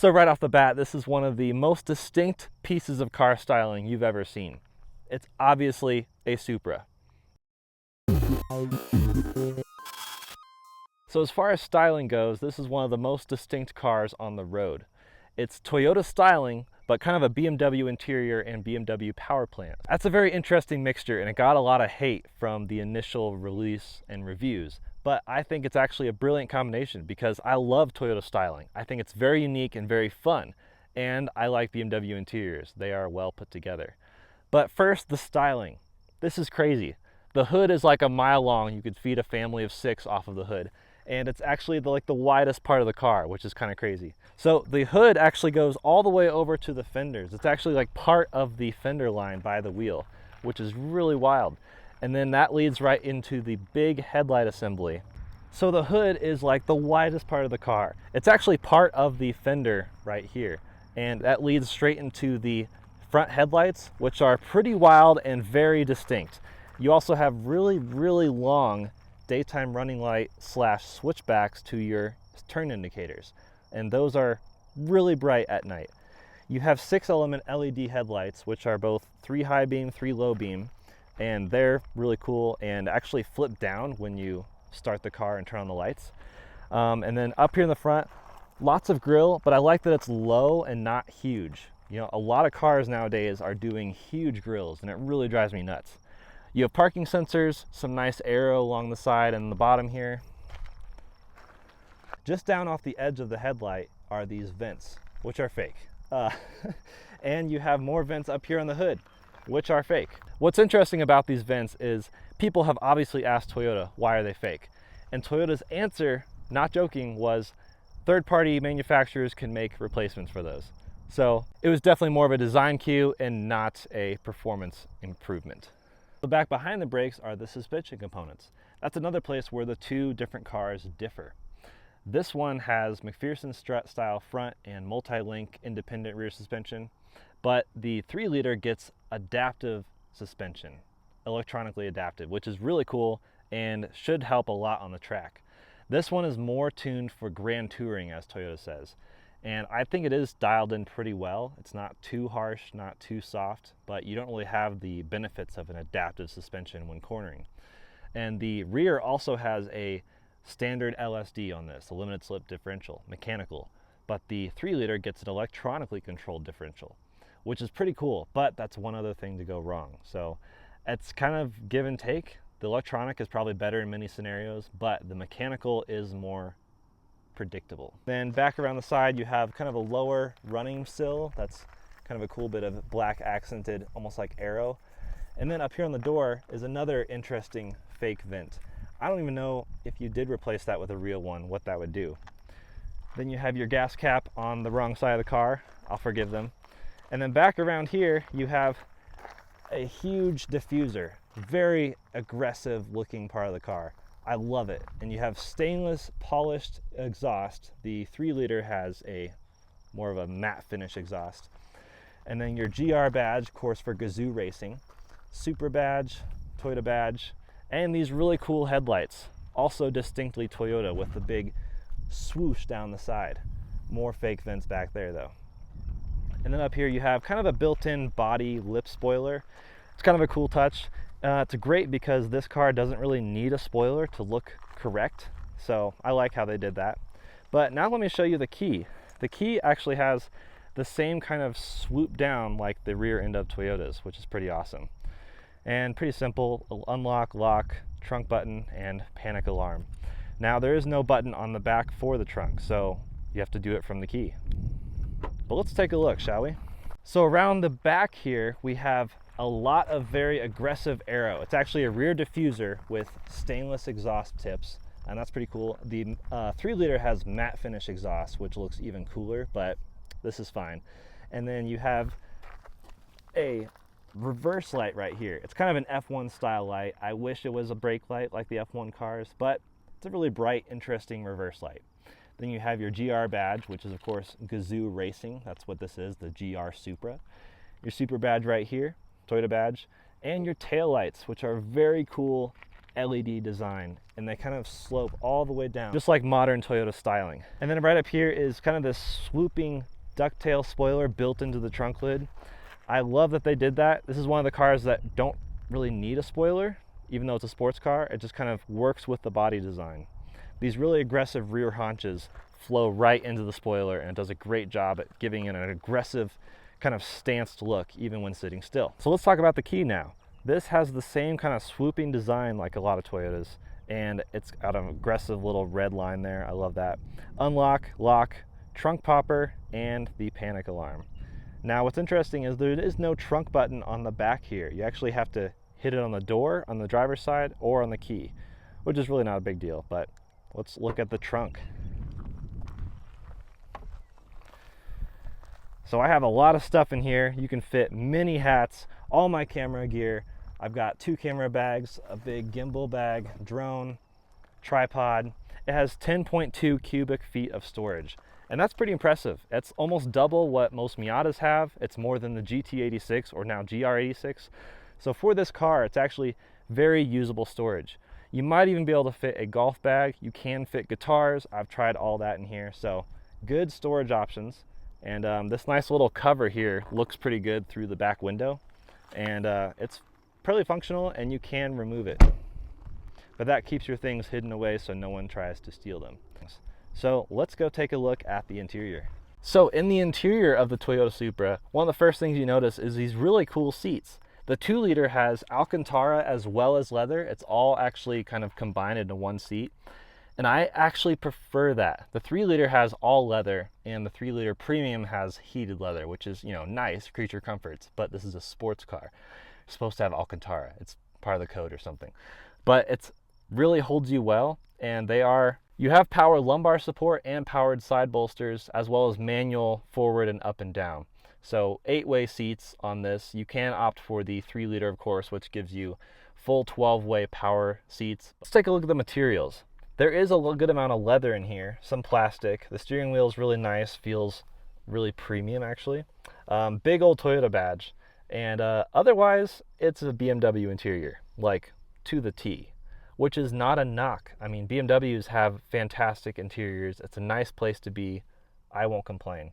So right off the bat, this is one of the most distinct pieces of car styling you've ever seen. It's obviously a Supra. So as far as styling goes, this is one of the most distinct cars on the road. It's Toyota styling, but kind of a BMW interior and BMW power plant. That's a very interesting mixture, and it got a lot of hate from the initial release and reviews. But I think it's actually a brilliant combination because I love Toyota styling. I think it's very unique and very fun. And I like BMW interiors. They are well put together. But first, the styling. This is crazy. The hood is like a mile long. You could feed a family of 6 off of the hood. And it's actually the widest part of the car, which is kind of crazy. So the hood actually goes all the way over to the fenders. It's actually like part of the fender line by the wheel, which is really wild. And then that leads right into the big headlight assembly. So the hood is like the widest part of the car. It's actually part of the fender right here. And that leads straight into the front headlights, which are pretty wild and very distinct. You also have really, really long daytime running light / switchbacks to your turn indicators. And those are really bright at night. You have 6-element LED headlights, which are both 3 high beam, 3 low beam. And they're really cool and actually flip down when you start the car and turn on the lights. And then up here in the front, lots of grille, but I like that it's low and not huge. You know, a lot of cars nowadays are doing huge grills and it really drives me nuts. You have parking sensors, some nice aero along the side and the bottom here. Just down off the edge of the headlight are these vents, which are fake. And you have more vents up here on the hood, which are fake. What's interesting about these vents is people have obviously asked Toyota, why are they fake? And Toyota's answer, not joking, was third-party manufacturers can make replacements for those. So it was definitely more of a design cue and not a performance improvement. The back behind the brakes are the suspension components. That's another place where the two different cars differ. This one has McPherson strut style front and multi-link independent rear suspension, but the 3-liter gets adaptive suspension, electronically adapted, which is really cool and should help a lot on the track. This one is more tuned for grand touring, as Toyota says, and I think it is dialed in pretty well. It's not too harsh, not too soft, but you don't really have the benefits of an adaptive suspension when cornering. And the rear also has a standard LSD on this, a limited slip differential, mechanical, but the 3-liter gets an electronically controlled differential, which is pretty cool, but that's one other thing to go wrong. So it's kind of give and take. The electronic is probably better in many scenarios, but the mechanical is more predictable. Then back around the side, you have kind of a lower running sill. That's kind of a cool bit of black accented, almost like aero. And then up here on the door is another interesting fake vent. I don't even know if you did replace that with a real one, what that would do. Then you have your gas cap on the wrong side of the car. I'll forgive them. And then back around here, you have a huge diffuser, very aggressive looking part of the car. I love it. And you have stainless polished exhaust. The 3-liter has a more of a matte finish exhaust. And then your GR badge, of course, for Gazoo Racing, Supra badge, Toyota badge, and these really cool headlights, also distinctly Toyota with the big swoosh down the side. More fake vents back there though. And then up here you have kind of a built-in body lip spoiler. It's kind of a cool touch. It's great because this car doesn't really need a spoiler to look correct. So I like how they did that. But now let me show you the key. The key actually has the same kind of swoop down like the rear end of Toyotas, which is pretty awesome. And pretty simple, unlock, lock, trunk button, and panic alarm. Now there is no button on the back for the trunk, so you have to do it from the key. But let's take a look, shall we? So around the back here, we have a lot of very aggressive aero. It's actually a rear diffuser with stainless exhaust tips, and that's pretty cool. The 3-liter has matte finish exhaust, which looks even cooler, but this is fine. And then you have a reverse light right here. It's kind of an F1 style light. I wish it was a brake light like the F1 cars, but it's a really bright, interesting reverse light. Then you have your GR badge, which is of course Gazoo Racing. That's what this is, the GR Supra. Your Supra badge right here, Toyota badge, and your tail lights, which are very cool LED design, and they kind of slope all the way down, just like modern Toyota styling. And then right up here is kind of this swooping ducktail spoiler built into the trunk lid. I love that they did that. This is one of the cars that don't really need a spoiler, even though it's a sports car. It just kind of works with the body design. These really aggressive rear haunches flow right into the spoiler, and it does a great job at giving it an aggressive kind of stanced look even when sitting still. So let's talk about the key now. This has the same kind of swooping design like a lot of Toyotas, and it's got an aggressive little red line there. I love that. Unlock, lock, trunk popper, and the panic alarm. Now what's interesting is there is no trunk button on the back here. You actually have to hit it on the door on the driver's side or on the key, which is really not a big deal. But let's look at the trunk. So I have a lot of stuff in here. You can fit many hats, all my camera gear. I've got 2 camera bags, a big gimbal bag, drone, tripod. It has 10.2 cubic feet of storage, and that's pretty impressive. It's almost double what most Miatas have. It's more than the GT86 or now GR86. So for this car, it's actually very usable storage. You might even be able to fit a golf bag. You can fit guitars. I've tried all that in here. So good storage options. And this nice little cover here looks pretty good through the back window. And it's pretty functional, and you can remove it. But that keeps your things hidden away so no one tries to steal them. So let's go take a look at the interior. So in the interior of the Toyota Supra, one of the first things you notice is these really cool seats. The 2-liter has Alcantara as well as leather. It's all actually kind of combined into one seat. And I actually prefer that. The 3-liter has all leather, and the 3-liter premium has heated leather, which is, you know, nice creature comforts, but this is a sports car. You're supposed to have Alcantara. It's part of the code or something. But it's really holds you well, and you have power lumbar support and powered side bolsters, as well as manual forward and up and down. So 8-way seats on this. You can opt for the 3-liter, of course, which gives you full 12-way power seats. Let's take a look at the materials. There is a good amount of leather in here, some plastic. The steering wheel is really nice, feels really premium actually. Big old Toyota badge. And otherwise, it's a BMW interior, like to the T, which is not a knock. I mean, BMWs have fantastic interiors. It's a nice place to be. I won't complain.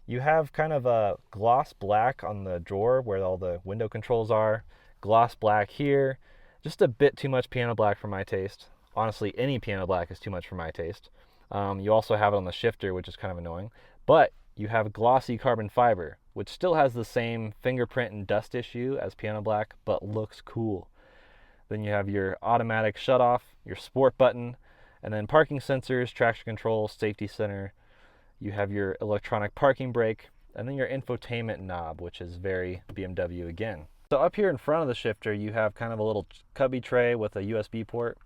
You have kind of a gloss black on the drawer where all the window controls are. Gloss black here. Just a bit too much piano black for my taste. Honestly, any piano black is too much for my taste. You also have it on the shifter, which is kind of annoying. But you have glossy carbon fiber, which still has the same fingerprint and dust issue as piano black, but looks cool. Then you have your automatic shutoff, your sport button, and then parking sensors, traction control, safety center. You have your electronic parking brake, and then your infotainment knob, which is very BMW again. So up here in front of the shifter, you have kind of a little cubby tray with a USB port.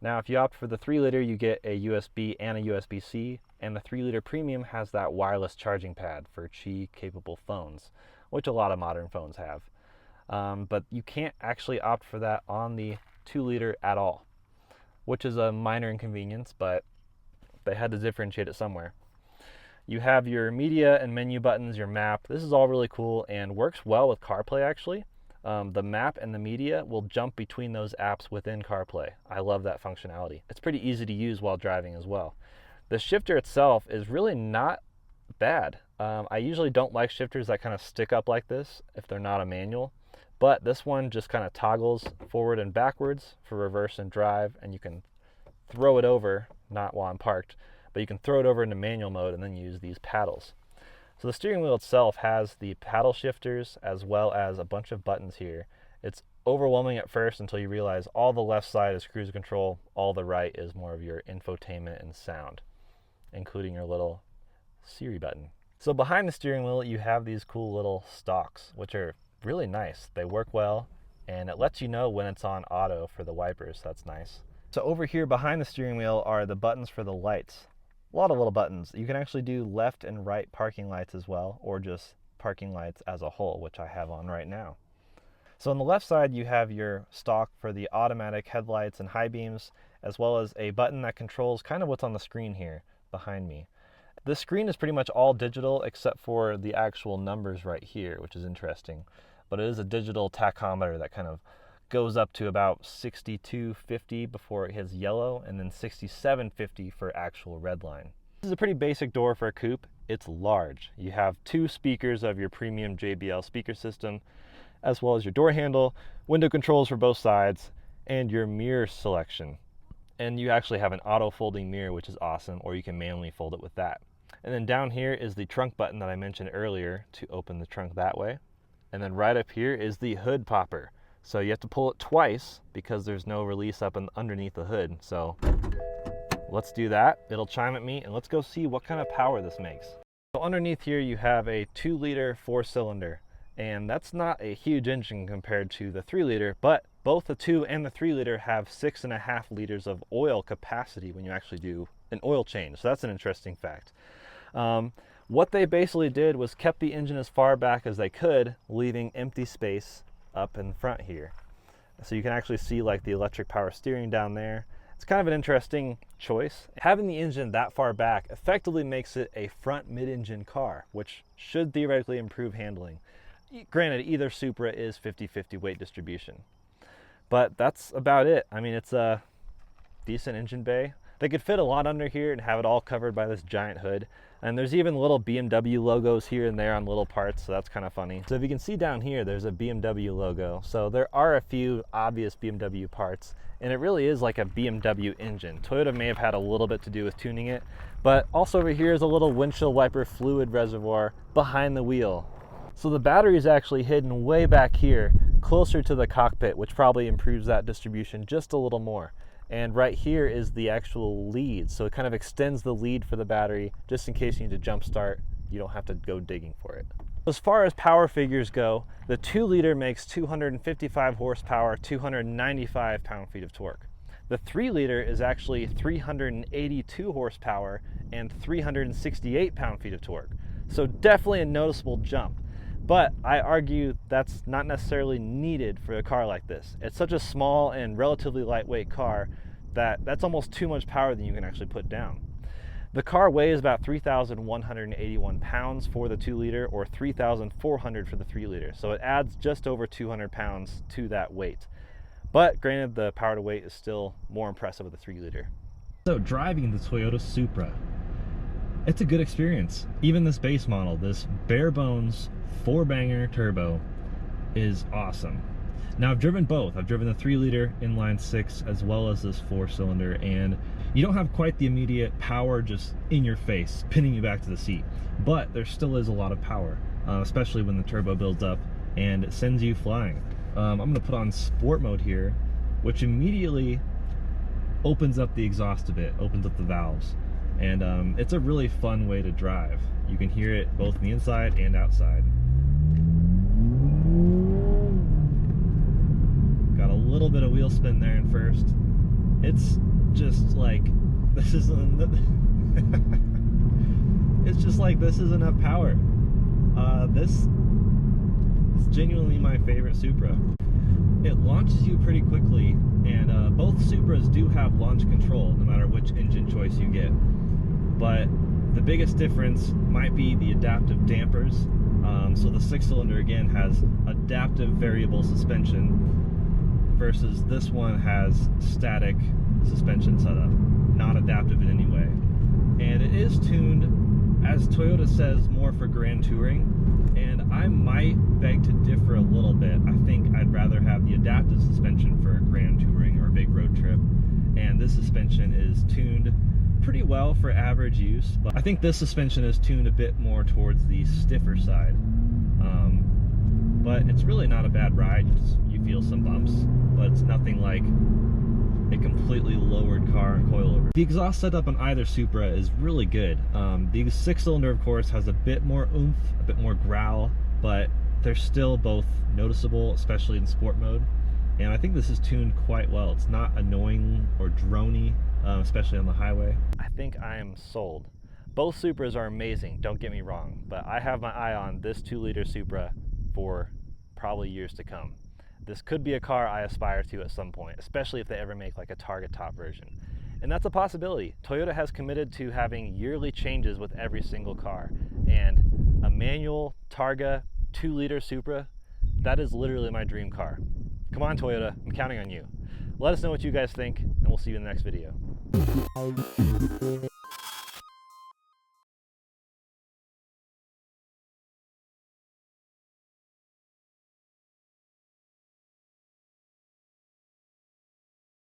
Now, if you opt for the 3-liter, you get a USB and a USB-C, and the 3-liter premium has that wireless charging pad for Qi-capable phones, which a lot of modern phones have. But you can't actually opt for that on the 2-liter at all, which is a minor inconvenience, but they had to differentiate it somewhere. You have your media and menu buttons, your map. This is all really cool and works well with CarPlay actually. The map and the media will jump between those apps within CarPlay. I love that functionality. It's pretty easy to use while driving as well. The shifter itself is really not bad. I usually don't like shifters that kind of stick up like this if they're not a manual, but this one just kind of toggles forward and backwards for reverse and drive, and you can throw it over, not while I'm parked, but you can throw it over into manual mode and then use these paddles. So the steering wheel itself has the paddle shifters as well as a bunch of buttons here. It's overwhelming at first until you realize all the left side is cruise control, all the right is more of your infotainment and sound, including your little Siri button. So behind the steering wheel, you have these cool little stalks, which are really nice. They work well, and it lets you know when it's on auto for the wipers. That's nice. So over here behind the steering wheel are the buttons for the lights. A lot of little buttons. You can actually do left and right parking lights as well, or just parking lights as a whole, which I have on right now. So on the left side, you have your stalk for the automatic headlights and high beams, as well as a button that controls kind of what's on the screen here behind me. This screen is pretty much all digital except for the actual numbers right here, which is interesting. But it is a digital tachometer that kind of goes up to about 6250 before it hits yellow, and then 6750 for actual red line. This is a pretty basic door for a coupe. It's large. You have 2 speakers of your premium JBL speaker system, as well as your door handle, window controls for both sides, and your mirror selection. And you actually have an auto folding mirror, which is awesome, or you can manually fold it with that. And then down here is the trunk button that I mentioned earlier to open the trunk that way. And then right up here is the hood popper. So you have to pull it twice because there's no release up underneath the hood. So let's do that. It'll chime at me, and let's go see what kind of power this makes. So underneath here you have a 2-liter 4-cylinder, and that's not a huge engine compared to the 3-liter, but both the 2 and the 3-liter have 6.5 liters of oil capacity when you actually do an oil change. So that's an interesting fact. What they basically did was kept the engine as far back as they could, leaving empty space up in front here. So you can actually see like the electric power steering down there. It's kind of an interesting choice. Having the engine that far back effectively makes it a front mid-engine car, which should theoretically improve handling. Granted, either Supra is 50-50 weight distribution. But that's about it. I mean, it's a decent engine bay. They could fit a lot under here and have it all covered by this giant hood. And there's even little BMW logos here and there on little parts, so that's kind of funny. So if you can see down here, there's a BMW logo. So there are a few obvious BMW parts, and it really is like a BMW engine. Toyota may have had a little bit to do with tuning it, but also over here is a little windshield wiper fluid reservoir behind the wheel. So the battery is actually hidden way back here, closer to the cockpit, which probably improves that distribution just a little more. And right here is the actual lead. So it kind of extends the lead for the battery, just in case you need to jump start, you don't have to go digging for it. As far as power figures go, the 2-liter makes 255 horsepower, 295 pound-feet of torque. The 3-liter is actually 382 horsepower and 368 pound-feet of torque. So definitely a noticeable jump. But I argue that's not necessarily needed for a car like this. It's such a small and relatively lightweight car that's almost too much power than you can actually put down. The car weighs about 3,181 pounds for the 2-liter or 3,400 for the 3-liter. So it adds just over 200 pounds to that weight. But granted, the power to weight is still more impressive with the 3-liter. So driving the Toyota Supra, it's a good experience. Even this base model, this bare bones 4-banger turbo is awesome. Now I've driven both. I've driven the 3-liter inline 6 as well as this 4-cylinder, and you don't have quite the immediate power just in your face, pinning you back to the seat. But there still is a lot of power, especially when the turbo builds up and it sends you flying. I'm going to put on sport mode here, which immediately opens up the exhaust a bit, opens up the valves. And it's a really fun way to drive. You can hear it both on the inside and outside. Got a little bit of wheel spin there in first. It's just like, this is it's just like, this is enough power. This is genuinely my favorite Supra. It launches you pretty quickly, and both Supras do have launch control no matter which engine choice you get. But the biggest difference might be the adaptive dampers. So the 6-cylinder again has adaptive variable suspension versus this one has static suspension setup, not adaptive in any way. And it is tuned, as Toyota says, more for grand touring, and I might beg to differ a little bit. I think I'd rather have the adaptive suspension for grand touring or a big road trip, and this suspension is tuned pretty well for average use, but I think this suspension is tuned a bit more towards the stiffer side. But it's really not a bad ride. You feel some bumps, but it's nothing like a completely lowered car and coilover. The exhaust setup on either Supra is really good. The 6-cylinder, of course, has a bit more oomph, a bit more growl, but they're still both noticeable, especially in sport mode. And I think this is tuned quite well. It's not annoying or drony, especially on the highway. I think I am sold. Both Supras are amazing, don't get me wrong, but I have my eye on this 2-liter Supra for probably years to come. This could be a car I aspire to at some point, especially if they ever make like a Targa top version. And that's a possibility. Toyota has committed to having yearly changes with every single car. And a manual Targa 2-liter Supra, that is literally my dream car. Come on, Toyota, I'm counting on you. Let us know what you guys think, and we'll see you in the next video.